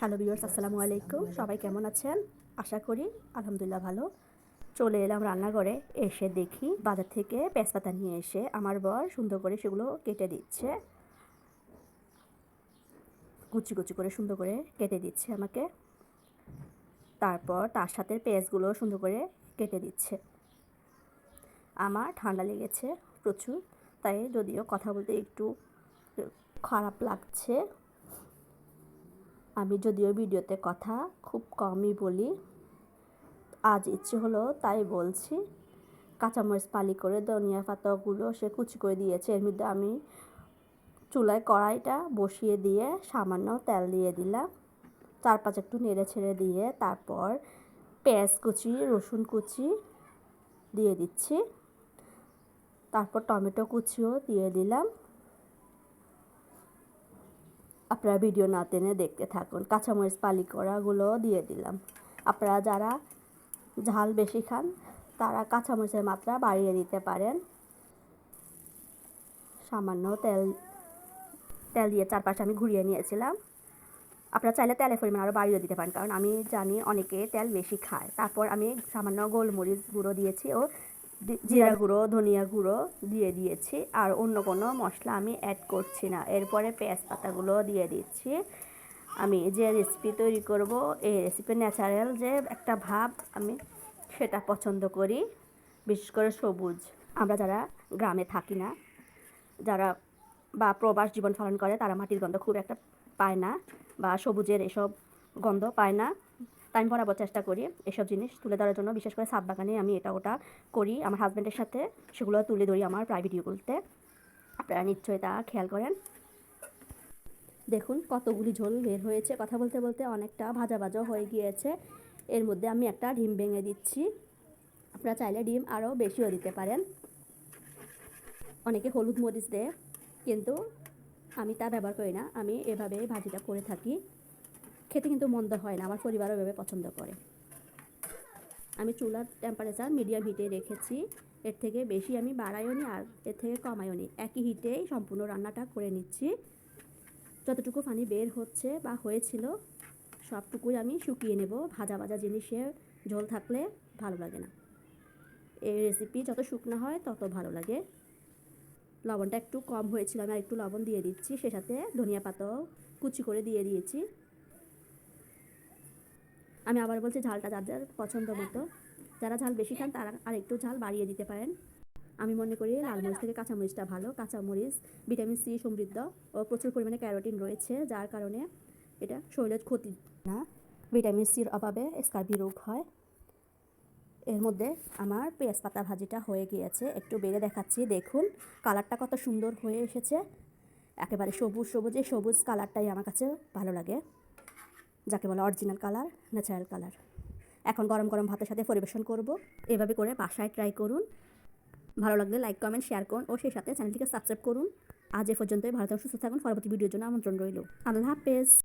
Hello viewers, আসসালামু আলাইকুম। সবাই কেমন আছেন? আশা করি আলহামদুলিল্লাহ ভালো। চলে এলাম রান্নাঘরে। এসে দেখি বাজার থেকে তেজপাতা নিয়ে এসে আমার বর সুন্দর করে সেগুলো কেটে দিচ্ছে। কুচি কুচি করে সুন্দর করে কেটে দিচ্ছে আমাকে। তারপর তার সাথে পেঁয়াজগুলো সুন্দর করে কেটে দিচ্ছে। আমার ঠান্ডা লেগেছে প্রচুর, তাই যদিও কথা বলতে একটু খারাপ লাগছে। আমি যদিও ভিডিওতে কথা খুব কমই বলি, আজ ইচ্ছে হলো তাই বলছি। কাঁচামরিচ ফালি করে ধনিয়া পাতাগুলো সে কুচি করে দিয়েছে। এর মধ্যে আমি চুলায় কড়াইটা বসিয়ে দিয়ে সামান্য তেল দিয়ে দিলাম। চারপাঁচ একটু নেড়ে ছেড়ে দিয়ে তারপর পেঁয়াজ কুচি, রসুন কুচি দিয়ে দিচ্ছি। তারপর টমেটো কুচিও দিয়ে দিলাম। আপনারা ভিডিও না টেনে দেখতে থাকুন। কাঁচামরিচ ফালি করাগুলো দিয়ে দিলাম। আপনারা যারা ঝাল বেশি খান তারা কাঁচামরিচের মাত্রা বাড়িয়ে দিতে পারেন। সামান্য তেল দিয়ে চারপাশে আমি ঘুরিয়ে নিয়েছিলাম। আপনারা চাইলে তেলের পরিমাণ আরও বাড়িয়ে দিতে পারেন, কারণ আমি জানি অনেকে তেল বেশি খায়। তারপর আমি সামান্য গোলমরিচ গুঁড়ো দিয়েছি ও জিরা গুঁড়ো, ধনিয়া গুঁড়ো দিয়ে দিয়েছি। আর অন্য কোনো মশলা আমি অ্যাড করছি না। এরপরে পেঁয়াজ পাতাগুলো দিয়ে দিচ্ছি। আমি যে রেসিপি তৈরি করব, এই রেসিপি ন্যাচারাল যে একটা ভাব, আমি সেটা পছন্দ করি, বিশেষ করে সবুজ। আমরা যারা গ্রামে থাকি না, যারা বা প্রবাস জীবন পালন করে, তারা মাটির গন্ধ খুব একটা পায় না বা সবুজের এসব গন্ধ পায় না। তাই আমি বরাবর চেষ্টা করি এসব জিনিস তুলে ধরার জন্য। বিশেষ করে ছাদ বাগানে আমি এটা ওটা করি, আমার হাজব্যান্ডের সাথে সেগুলো তুলে ধরি আমার প্রায় ভিডিওগুলোতে। আপনারা নিশ্চয়ই তা খেয়াল করেন। দেখুন কতগুলি ঝোল বের হয়েছে। কথা বলতে বলতে অনেকটা ভাজা ভাজা হয়ে গিয়েছে। এর মধ্যে আমি একটা ডিম ভেঙে দিচ্ছি। আপনারা চাইলে ডিম আরও বেশিও দিতে পারেন। অনেকে হলুদ মরিচ দেয়, কিন্তু আমি তা ব্যবহার করি না। আমি এভাবে ভাজিটা করে থাকি। খেতে কিন্তু মন্দ হয় না, আমার পরিবারও এভাবে পছন্দ করে। আমি চুলার টেম্পারেচার মিডিয়াম হিটে রেখেছি। এর থেকে বেশি আমি বাড়াইও নি আর এর থেকে কমাইও নি, একই হিটেই সম্পূর্ণ রান্নাটা করে নিচ্ছি। যতটুকু পানি বের হচ্ছে বা হয়েছিল সবটুকুই আমি শুকিয়ে নেব। ভাজা ভাজা জিনিসের ঝোল থাকলে ভালো লাগে না। এই রেসিপি যত শুকনো হয় তত ভালো লাগে। লবণটা একটু কম হয়েছিল, আমি আর একটু লবণ দিয়ে দিচ্ছি। সে সাথে ধনিয়া পাতাও কুচি করে দিয়ে দিয়েছি। আমি আবার বলছি, ঝালটা যার যার পছন্দ মতো। যারা ঝাল বেশি খান তারা আর একটু ঝাল বাড়িয়ে দিতে পারেন। আমি মনে করি লাল মরিচ থেকে কাঁচামরিচটা ভালো। কাঁচামরিচ ভিটামিন সি সমৃদ্ধ ও প্রচুর পরিমাণে ক্যারোটিন রয়েছে, যার কারণে এটা শরীরের ক্ষতি না। ভিটামিন সির অভাবে স্কার্বি রোগ হয়। এর মধ্যে আমার পেঁয়াজ পাতা ভাজিটা হয়ে গিয়েছে। একটু বেড়ে দেখাচ্ছি, দেখুন কালারটা কত সুন্দর হয়ে এসেছে। একেবারে সবুজ সবুজ, এই সবুজ কালারটাই আমার কাছে ভালো লাগে, যাকে বলে অরিজিনাল কালার, ন্যাচারাল কালার। এখন গরম গরম ভাতের সাথে পরিবেশন করব। এভাবে করে বাসায় ট্রাই করুন। ভালো লাগলে লাইক, কমেন্ট, শেয়ার করুন ও সেই সাথে চ্যানেলটিকে সাবস্ক্রাইব করুন। আজ এ পর্যন্তই। ভালো থাকুন, সুস্থ থাকুন। পরবর্তী ভিডিওর জন্য আমন্ত্রণ রইল। আল্লাহ হাফেজ।